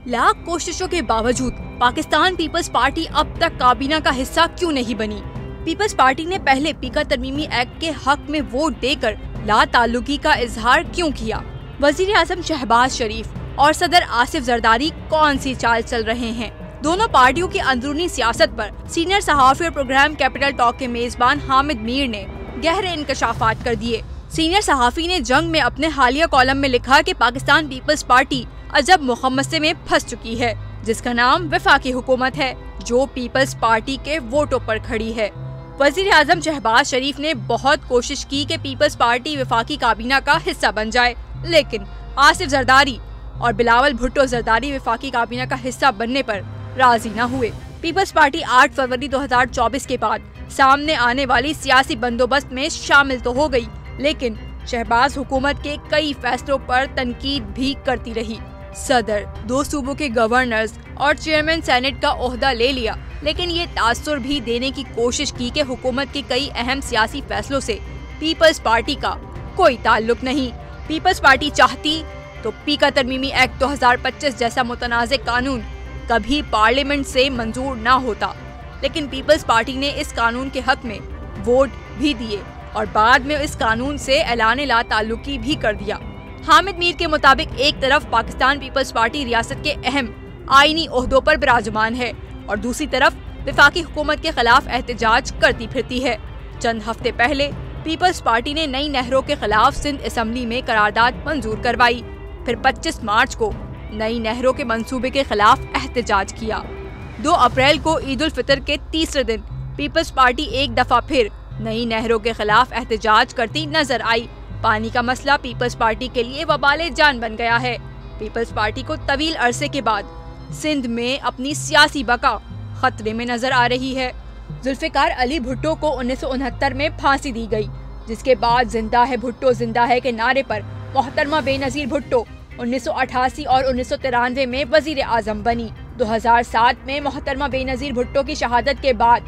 लाख कोशिशों के बावजूद पाकिस्तान पीपल्स पार्टी अब तक काबीना का हिस्सा क्यों नहीं बनी? पीपल्स पार्टी ने पहले पीका तरमीमी एक्ट के हक में वोट देकर ला ताल्लुकी का इजहार क्यों किया? वजीर आजम शहबाज शरीफ और सदर आसिफ जरदारी कौन सी चाल चल रहे हैं? दोनों पार्टियों की अंदरूनी सियासत पर सीनियर सहाफी और प्रोग्राम कैपिटल टॉक के मेजबान हामिद मीर ने गहरे इंकशाफात कर दिए। सीनियर सहाफी ने जंग में अपने हालिया कॉलम में लिखा कि पाकिस्तान पीपल्स पार्टी अजब मुखम्मसे में फंस चुकी है, जिसका नाम वफाकी हुकूमत है, जो पीपल्स पार्टी के वोटों पर खड़ी है। वजीर आजम शहबाज शरीफ ने बहुत कोशिश की कि पीपल्स पार्टी वफाकी काबीना का हिस्सा बन जाए, लेकिन आसिफ जरदारी और बिलावल भुट्टो जरदारी वफाकी काबीना का हिस्सा बनने पर राजी न हुए। पीपल्स पार्टी 8 फरवरी 2024 के बाद सामने आने वाली सियासी बंदोबस्त में शामिल तो हो गई, लेकिन शहबाज हुकूमत के कई फैसलों पर तनकीद भी करती रही। सदर, 2 सूबों के गवर्नर्स और चेयरमैन सेनेट का ओहदा ले लिया, लेकिन ये तासुर भी देने की कोशिश की कि हुकूमत के कई अहम सियासी फैसलों से पीपल्स पार्टी का कोई ताल्लुक नहीं। पीपल्स पार्टी चाहती तो पीका तरमीमी एक्ट 2025 जैसा मुतनाज़ कानून कभी पार्लियामेंट से मंजूर न होता, लेकिन पीपल्स पार्टी ने इस कानून के हक में वोट भी दिए और बाद में इस कानून से ऐलान ला ताल्लुकी भी कर दिया। हामिद मीर के मुताबिक एक तरफ पाकिस्तान पीपल्स पार्टी रियासत के अहम आईनी ओहदों पर विराजमान है और दूसरी तरफ वफाकी हुकूमत के खिलाफ एहतजाज करती फिरती है। चंद हफ्ते पहले पीपल्स पार्टी ने नई नहरों के खिलाफ सिंध असम्बली में करारदाद मंजूर करवाई, फिर 25 मार्च को नई नहरों के मंसूबे के खिलाफ एहतजाज किया। 2 अप्रैल को ईद उल फितर के तीसरे दिन पीपल्स पार्टी एक दफा फिर नई नहरों के खिलाफ एहतजाज करती नजर आई। पानी का मसला पीपल्स पार्टी के लिए वबाले जान बन गया है। पीपल्स पार्टी को तवील अरसे के बाद सिंध में अपनी सियासी बका खतरे में नजर आ रही है। जुल्फिकार अली भुट्टो को 1969 में फांसी दी गई, जिसके बाद जिंदा है भुट्टो जिंदा है के नारे पर मोहतरमा बेनजीर भुट्टो 1988 और 1993 में वजीर आजम बनी। 2007 में मोहतरमा बेनजीर भुट्टो की शहादत के बाद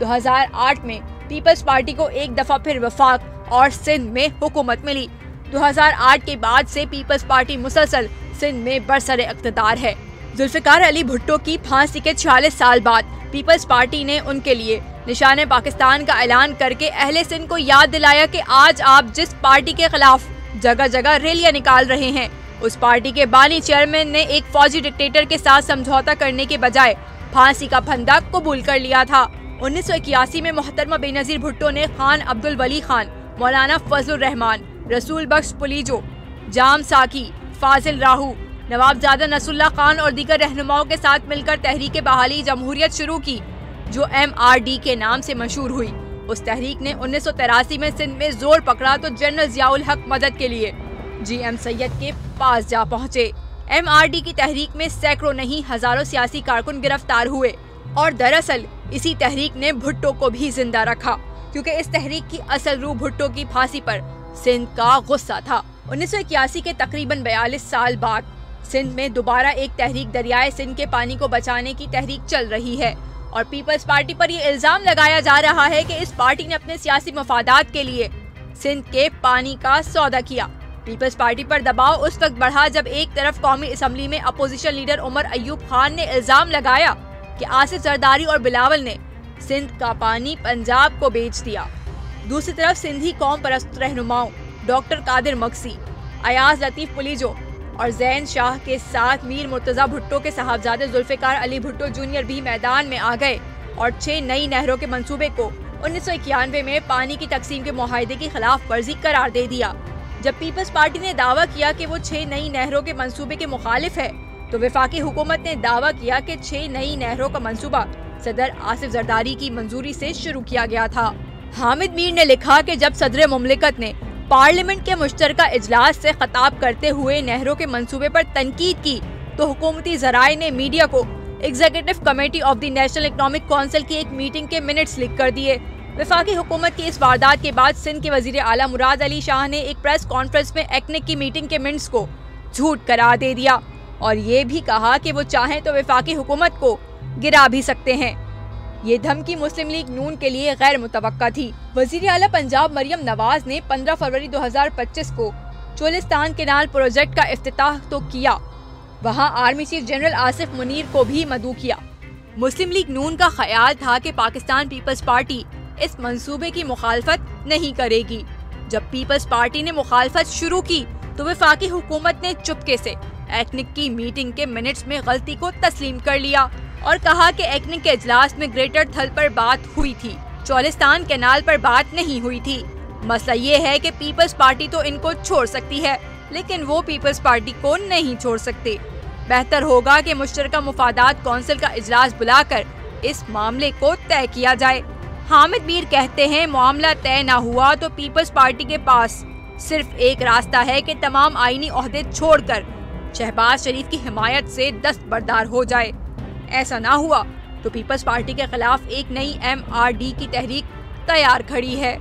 2008 में पीपल्स पार्टी को एक दफा फिर वफाक और सिंध में हुकूमत मिली। 2008 के बाद से पीपल्स पार्टी मुसलसल सिंध में बरसरे इक़्तिदार है। जुल्फिकार अली भुट्टो की फांसी के 46 साल बाद पीपल्स पार्टी ने उनके लिए निशाने पाकिस्तान का ऐलान करके अहले सिंध को याद दिलाया कि आज आप जिस पार्टी के खिलाफ जगह जगह रैलियां निकाल रहे हैं, उस पार्टी के बानी चेयरमैन ने एक फौजी डिक्टेटर के साथ समझौता करने के बजाय फांसी का फंदा कबूल कर लिया था। 1981 में मोहतरमा बेनजीर भुट्टो ने खान अब्दुल वली खान, मौलाना फजलुर रहमान, रसूल बख्श पुलीजो, जाम साकी, फाजिल राहू, नवाबजादा नसरुल्लाह खान और दीगर रहनुमाओं के साथ मिलकर तहरीक बहाली जमहूरियत शुरू की, जो MRD के नाम से मशहूर हुई। उस तहरीक ने 1983 में सिंध में जोर पकड़ा तो जनरल जियाउल हक मदद के लिए GM सैयद के पास जा पहुंचे। MRD की तहरीक में सैकड़ों नहीं हजारों सियासी कारकुन गिरफ्तार हुए और दरअसल इसी तहरीक ने भुट्टो को भी जिंदा रखा, क्योंकि इस तहरीक की असल रूह भुट्टो की फांसी पर सिंध का गुस्सा था। 1981 के तकरीबन 42 साल बाद सिंध में दोबारा एक तहरीक दरियाए सिंध के पानी को बचाने की तहरीक चल रही है और पीपल्स पार्टी पर ये इल्जाम लगाया जा रहा है कि इस पार्टी ने अपने सियासी मफादात के लिए सिंध के पानी का सौदा किया। पीपल्स पार्टी पर दबाव उस वक्त बढ़ा जब एक तरफ कौमी असम्बली में अपोजिशन लीडर उमर अयूब खान ने इल्जाम लगाया कि आसिफ जरदारी और बिलावल ने सिंध का पानी पंजाब को बेच दिया। दूसरी तरफ सिंधी कौम परस्त रहनुमाओं डॉक्टर कादिर मक्सी, अयाज लतीफ पुलीजो और जैन शाह के साथ मीर मुर्तजा भुट्टो के साहबजादे जुल्फिकार अली भुट्टो जूनियर भी मैदान में आ गए और 6 नई नहरों के मंसूबे को 1991 में पानी की तकसीम के मुआहदे की खिलाफ वर्जी करार दे दिया। जब पीपल्स पार्टी ने दावा किया कि वो 6 नई नहरों के मंसूबे के मुखालिफ है, तो वफाकी हुकूमत ने दावा किया कि 6 नई नहरों का मंसूबा सदर आसिफ जरदारी की मंजूरी से शुरू किया गया था। हामिद मीर ने लिखा कि जब सदर मुमलिकत ने पार्लियामेंट के मुश्तरका इजलास से खिताब करते हुए नहरों के मंसूबे पर तनकीद की, तो हुकूमती जराए ने मीडिया को executive committee of the national economic council की एक मीटिंग के मिनट्स लिख कर दिए। वफाकी हुकूमत की इस वारदात के बाद सिंध के वजीर आला मुराद अली शाह ने एक प्रेस कॉन्फ्रेंस में एक्निक की मीटिंग के मिनट्स को झूठ करार दे दिया और ये भी कहा कि वो चाहें तो वफाकी हुकूमत को गिरा भी सकते हैं। ये धमकी मुस्लिम लीग नून के लिए गैर मुतवक्का थी। वजीर आला पंजाब मरियम नवाज ने 15 फरवरी 2025 को चोलिस्तान केनाल प्रोजेक्ट का इफ्तिताह तो किया, वहां army chief general Asif Munir को भी मदऊ किया। मुस्लिम लीग नून का ख्याल था कि पाकिस्तान पीपल्स पार्टी इस मंसूबे की मुखालफत नहीं करेगी। जब पीपल्स पार्टी ने मुखालफत शुरू की तो वफाकी हुकूमत ने चुपके से एक्निक की मीटिंग के मिनट्स में गलती को तस्लीम कर लिया और कहा कि एक्निक के इजलास में ग्रेटर थल पर बात हुई थी, चौलिस्तान कैनाल पर बात नहीं हुई थी। मसला ये है कि पीपल्स पार्टी तो इनको छोड़ सकती है, लेकिन वो पीपल्स पार्टी को नहीं छोड़ सकते। बेहतर होगा कि मुश्तरका मुफादात कौंसिल का इजलास बुलाकर इस मामले को तय किया जाए। हामिद मीर कहते हैं, मामला तय ना हुआ तो पीपल्स पार्टी के पास सिर्फ एक रास्ता है कि तमाम आईनी ओहदे छोड़कर शहबाज शरीफ की हिमायत से दस्तबरदार हो जाए। ऐसा ना हुआ तो पीपल्स पार्टी के खिलाफ एक नई MRD की तहरीक तैयार खड़ी है।